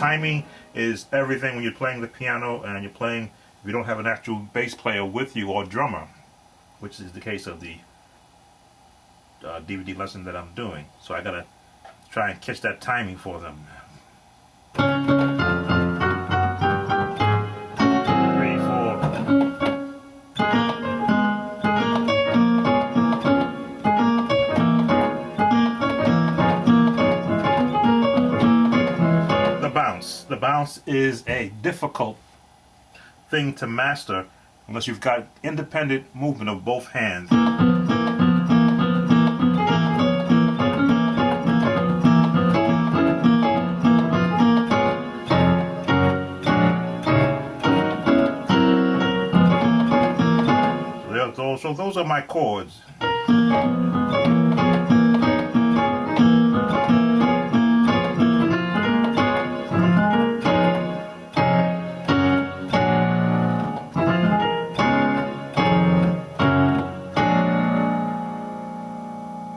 timing is everything when you're playing the piano and you're playing, if you don't have an actual bass player with you or drummer, which is the case of the DVD lesson that I'm doing. So I gotta try and catch that timing for them. 3, 4. The bounce is a difficult thing to master unless you've got independent movement of both hands. So those are my chords.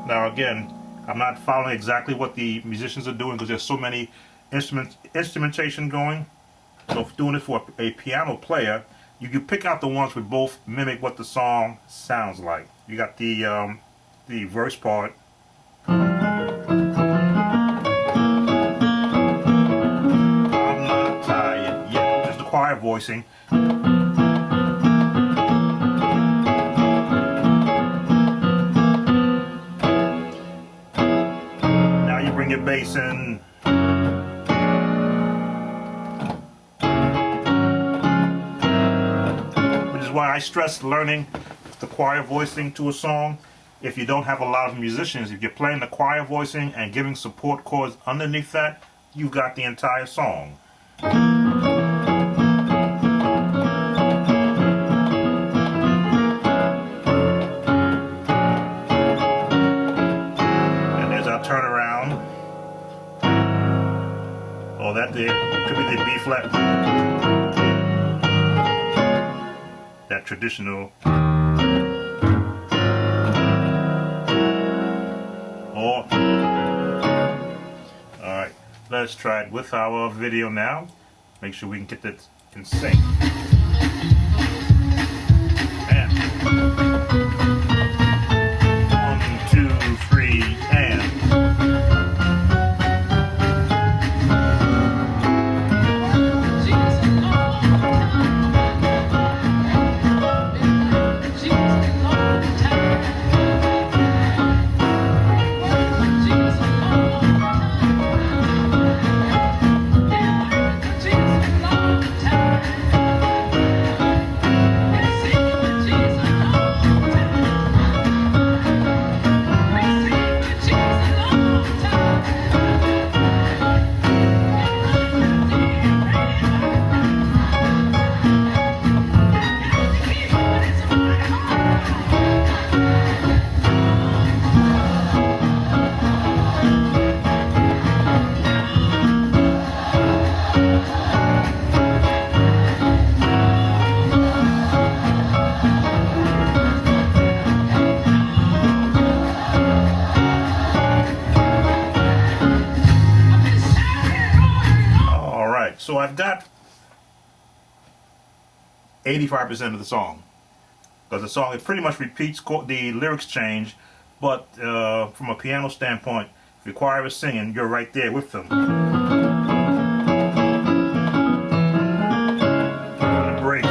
Now again, I'm not following exactly what the musicians are doing because there's so many instrumentation going. So if doing it for a piano player, you pick out the ones that both mimic what the song sounds like. You got the verse part. I'm not tired yet. There's the choir voicing. Now you bring your bass in. Why I stress learning the choir voicing to a song. If you don't have a lot of musicians, if you're playing the choir voicing and giving support chords underneath that, you've got the entire song. And there's our turnaround. Oh, that there could be the B flat. That traditional. Or, alright, let's try it with our video now. Make sure we can get that in sync. And 1, 2, 3, and. So I've got 85% of the song, because the song, it pretty much repeats, the lyrics change, but from a piano standpoint, if the choir is singing, you're right there with them. And the breaks.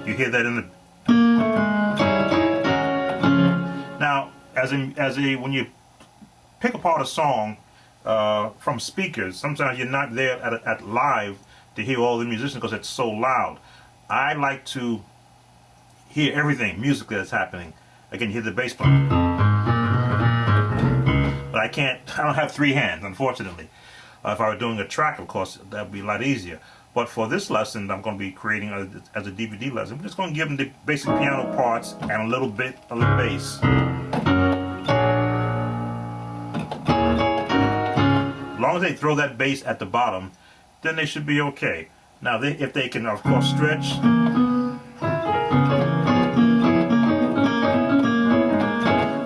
You hear that in the. Now, when you pick apart a song from speakers, sometimes you're not there at live to hear all the musicians because it's so loud. I like to hear everything musically that's happening. I can hear the bass playing, but I don't have 3 hands, unfortunately. If I were doing a track, of course, that would be a lot easier. But for this lesson, I'm going to be creating as a DVD lesson. I'm just going to give them the basic piano parts and a little bit of the bass. As long as they throw that bass at the bottom, then they should be okay. Now, if they can, of course, stretch.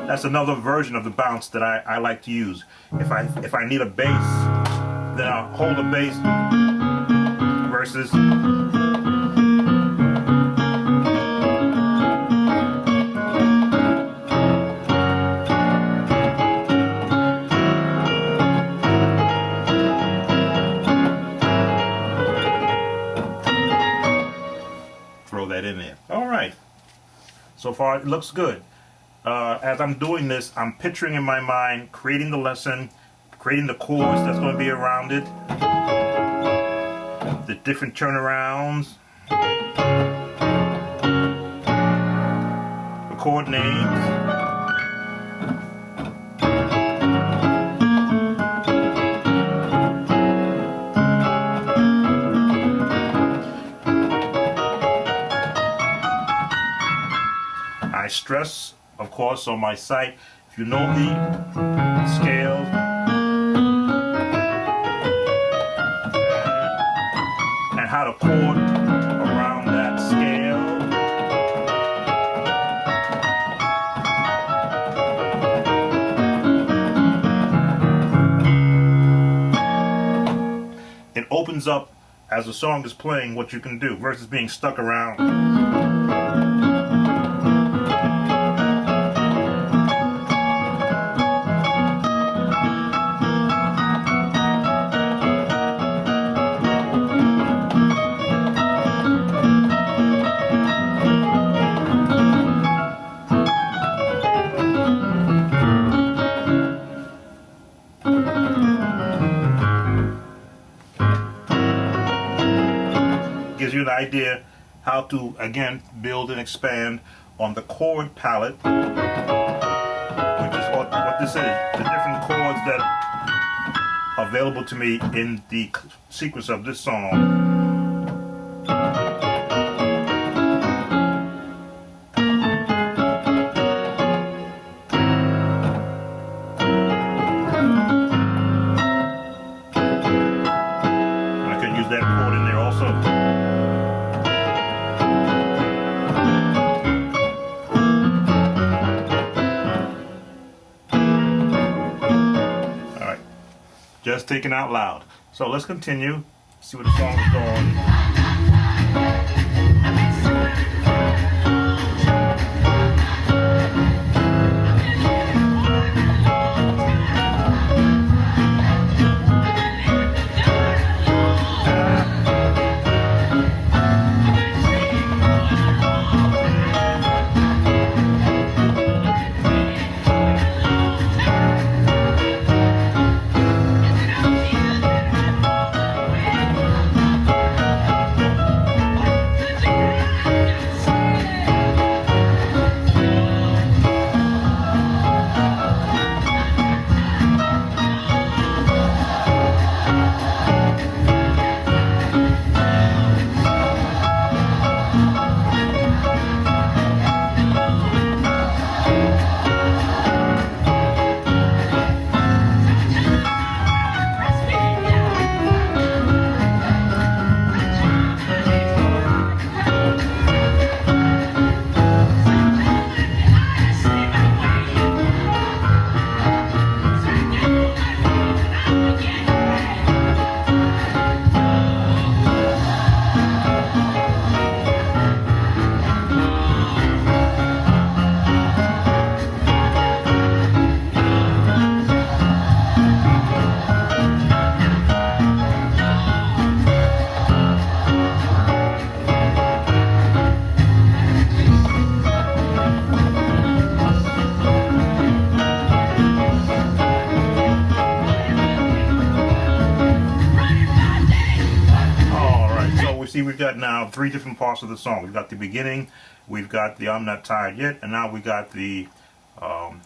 That's another version of the bounce that I like to use. If I need a bass, then I'll hold the bass versus throw that in there. All right. So far it looks good. As I'm doing this, I'm picturing in my mind, creating the lesson, creating the chords that's going to be around it, the different turnarounds, the chord names. I stress, of course, on my site, if you know the scales, and how to chord around that scale. It opens up, as the song is playing, what you can do versus being stuck around. Gives you an idea how to, again, build and expand on the chord palette, which is what this is, the different chords that are available to me in the sequence of this song. I could use that chord in there also. Just thinking out loud. So let's continue, see what the song is going. See, we've got now 3 different parts of the song. We've got the beginning, we've got the I'm Not Tired Yet, and now we got the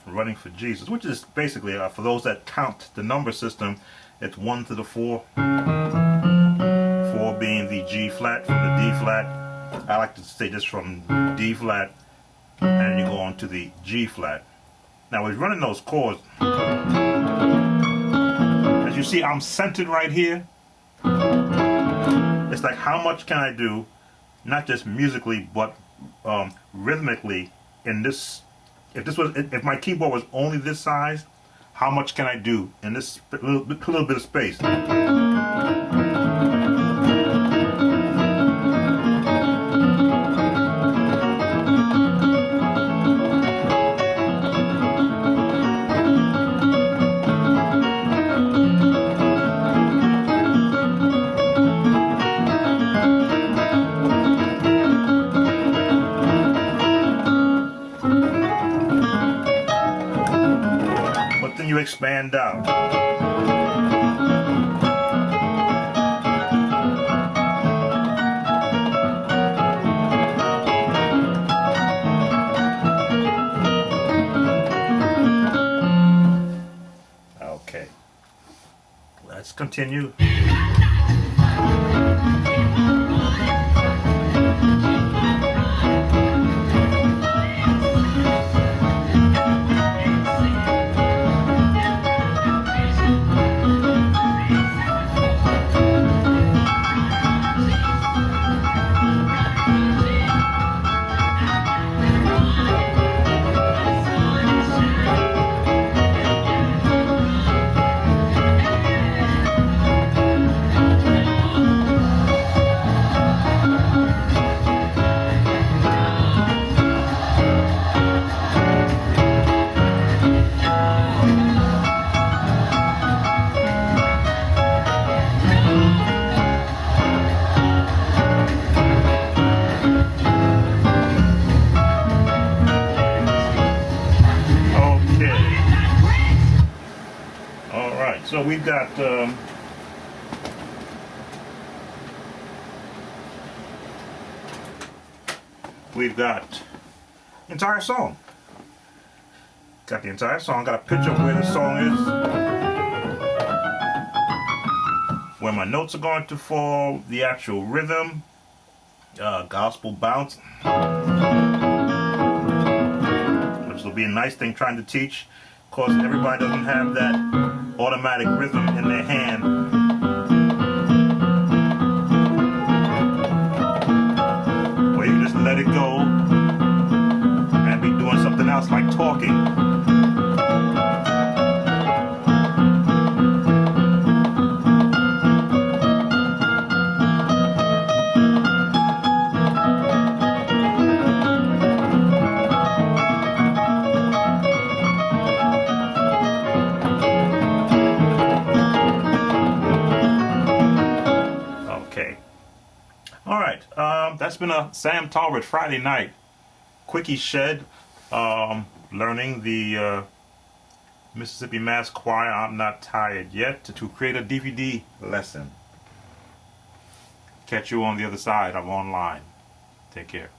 Running for Jesus, which is basically, for those that count the number system, it's 1 to the 4, 4 being the G flat from the D flat. I like to say this from D flat, and you go on to the G flat. Now we're running those chords. As you see, I'm centered right here. It's like, how much can I do, not just musically, but rhythmically in this if my keyboard was only this size, how much can I do in this little bit of space? But then you expand out. Okay, let's continue. So we've got entire song. Got the entire song. Got a picture of where the song is, where my notes are going to fall, the actual rhythm, gospel bounce, which will be a nice thing trying to teach. Of course, everybody doesn't have that automatic rhythm in their hand. Or you just let it go and be doing something else like talking. Alright, that's been a Sam Talbot Friday night quickie shed, learning the Mississippi Mass Choir I'm Not Tired Yet to create a DVD lesson. Catch you on the other side. I'm online. Take care.